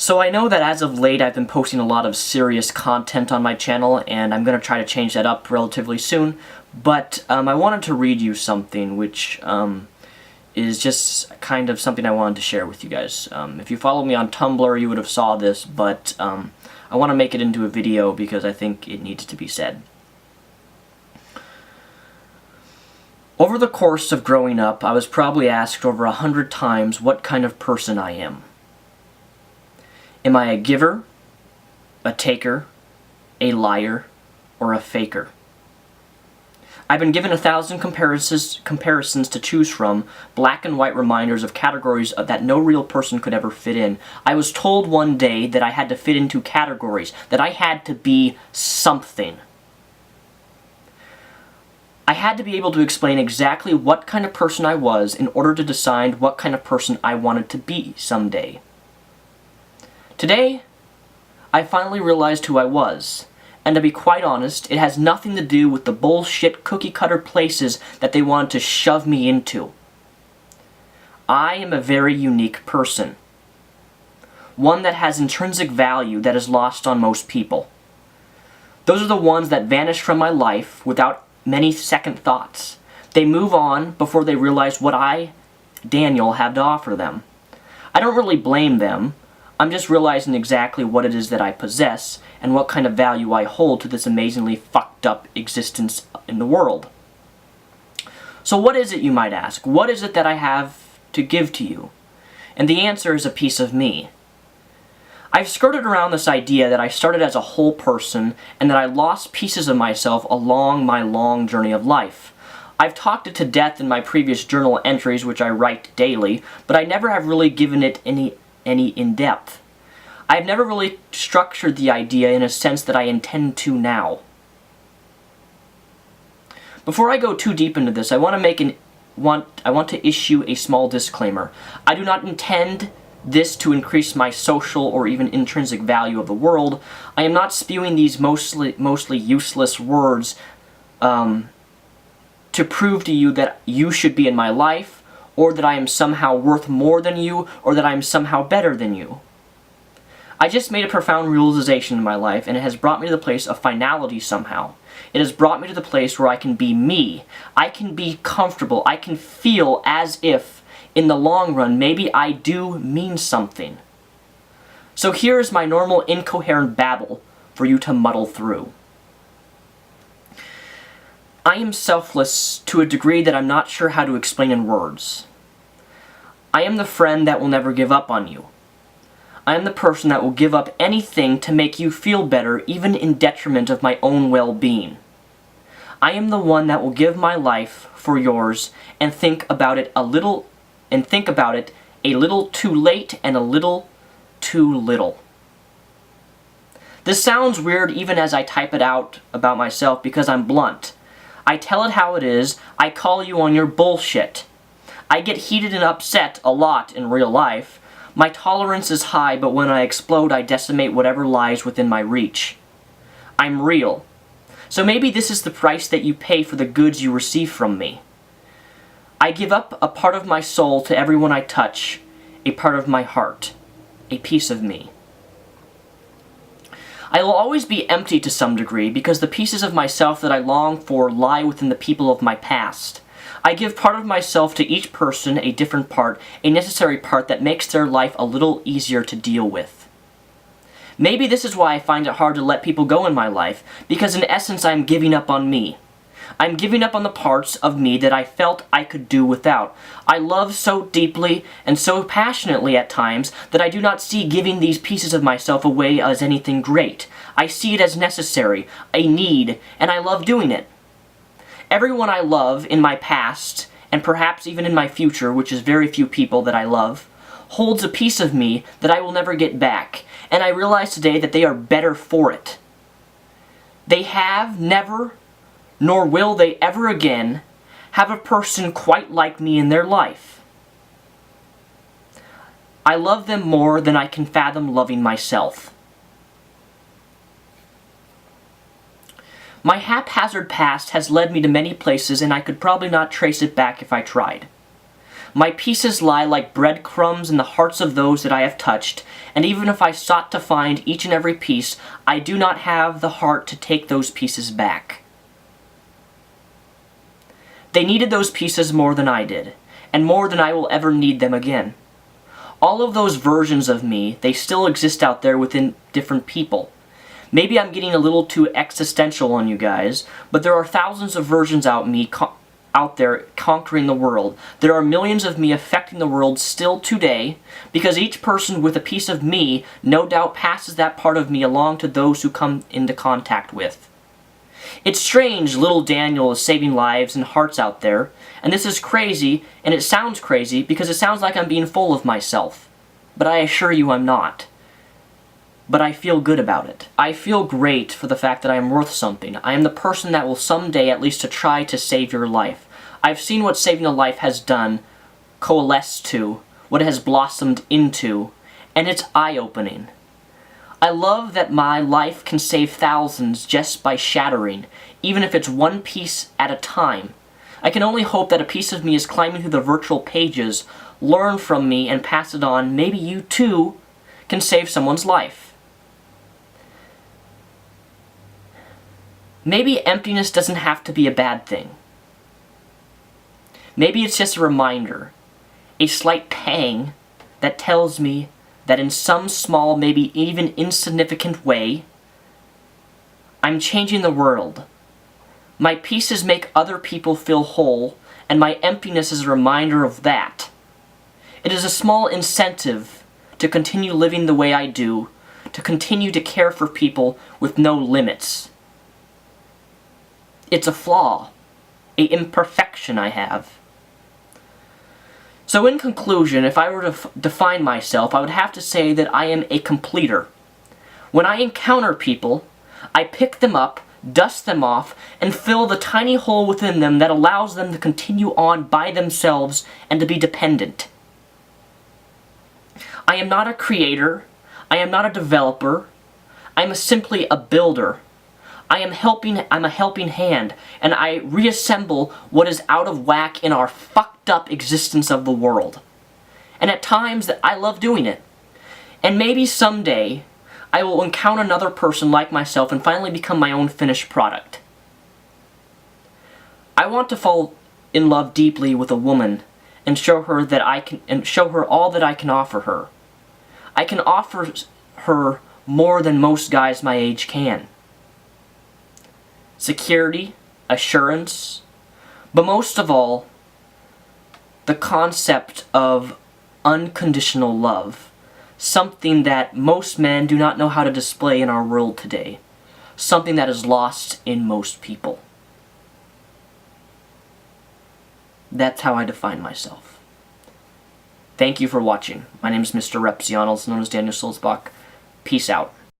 So I know that as of late I've been posting a lot of serious content on my channel, and I'm going to try to change that up relatively soon, but I wanted to read you something which is just kind of something I wanted to share with you guys. If you follow me on Tumblr you would have saw this, but I want to make it into a video because I think it needs to be said. Over the course of growing up, I was probably asked over 100 times what kind of person I am. Am I a giver, a taker, a liar, or a faker? I've been given 1,000 comparisons to choose from, black and white reminders of categories that no real person could ever fit in. I was told one day that I had to fit into categories, that I had to be something. I had to be able to explain exactly what kind of person I was in order to decide what kind of person I wanted to be someday. Today, I finally realized who I was, and to be quite honest, it has nothing to do with the bullshit cookie-cutter places that they wanted to shove me into. I am a very unique person. One that has intrinsic value that is lost on most people. Those are the ones that vanish from my life without many second thoughts. They move on before they realize what I, Daniel, have to offer them. I don't really blame them. I'm just realizing exactly what it is that I possess and what kind of value I hold to this amazingly fucked up existence in the world. So what is it, you might ask? What is it that I have to give to you? And the answer is a piece of me. I've skirted around this idea that I started as a whole person and that I lost pieces of myself along my long journey of life. I've talked it to death in my previous journal entries, which I write daily, but I never have really given it any in-depth. I've never really structured the idea in a sense that I intend to now. Before I go too deep into this, I want to issue a small disclaimer. I do not intend this to increase my social or even intrinsic value of the world. I am not spewing these mostly useless words to prove to you that you should be in my life, or that I am somehow worth more than you, or that I am somehow better than you. I just made a profound realization in my life, and it has brought me to the place of finality somehow. It has brought me to the place where I can be me. I can be comfortable. I can feel as if, in the long run, maybe I do mean something. So here is my normal incoherent babble for you to muddle through. I am selfless to a degree that I'm not sure how to explain in words. I am the friend that will never give up on you. I am the person that will give up anything to make you feel better, even in detriment of my own well-being. I am the one that will give my life for yours and think about it a little too late and a little too little. This sounds weird even as I type it out about myself because I'm blunt. I tell it how it is. I call you on your bullshit. I get heated and upset a lot in real life. My tolerance is high, but when I explode, I decimate whatever lies within my reach. I'm real. So maybe this is the price that you pay for the goods you receive from me. I give up a part of my soul to everyone I touch, a part of my heart, a piece of me. I will always be empty to some degree because the pieces of myself that I long for lie within the people of my past. I give part of myself to each person, a different part, a necessary part that makes their life a little easier to deal with. Maybe this is why I find it hard to let people go in my life, because in essence I'm giving up on me. I'm giving up on the parts of me that I felt I could do without. I love so deeply and so passionately at times that I do not see giving these pieces of myself away as anything great. I see it as necessary, a need, and I love doing it. Everyone I love in my past, and perhaps even in my future, which is very few people that I love, holds a piece of me that I will never get back, and I realize today that they are better for it. They have never, nor will they ever again, have a person quite like me in their life. I love them more than I can fathom loving myself. My haphazard past has led me to many places, and I could probably not trace it back if I tried. My pieces lie like breadcrumbs in the hearts of those that I have touched, and even if I sought to find each and every piece, I do not have the heart to take those pieces back. They needed those pieces more than I did, and more than I will ever need them again. All of those versions of me, they still exist out there within different people. Maybe I'm getting a little too existential on you guys, but there are thousands of versions out there conquering the world. There are millions of me affecting the world still today, because each person with a piece of me no doubt passes that part of me along to those who come into contact with. It's strange little Daniel is saving lives and hearts out there, and this is crazy, and it sounds crazy because it sounds like I'm being full of myself. But I assure you I'm not. But I feel good about it. I feel great for the fact that I am worth something. I am the person that will someday at least to try to save your life. I've seen what saving a life has done, coalesced to, what it has blossomed into, and it's eye-opening. I love that my life can save thousands just by shattering, even if it's one piece at a time. I can only hope that a piece of me is climbing through the virtual pages, learn from me and pass it on. Maybe you too can save someone's life. Maybe emptiness doesn't have to be a bad thing. Maybe it's just a reminder, a slight pang that tells me that in some small, maybe even insignificant way, I'm changing the world. My pieces make other people feel whole, and my emptiness is a reminder of that. It is a small incentive to continue living the way I do, to continue to care for people with no limits. It's a flaw, an imperfection I have. So in conclusion, if I were to define myself, I would have to say that I am a completer. When I encounter people, I pick them up, dust them off, and fill the tiny hole within them that allows them to continue on by themselves and to be dependent. I am not a creator. I am not a developer. I am simply a builder. I'm a helping hand, and I reassemble what is out of whack in our fucked up existence of the world. And at times that I love doing it. And maybe someday I will encounter another person like myself and finally become my own finished product. I want to fall in love deeply with a woman and show her all that I can offer her. I can offer her more than most guys my age can. Security, assurance, but most of all, the concept of unconditional love, something that most men do not know how to display in our world today, something that is lost in most people. That's how I define myself. Thank you for watching. My name is Mr. Repzion, also known as Daniel Sulzbach. Peace out.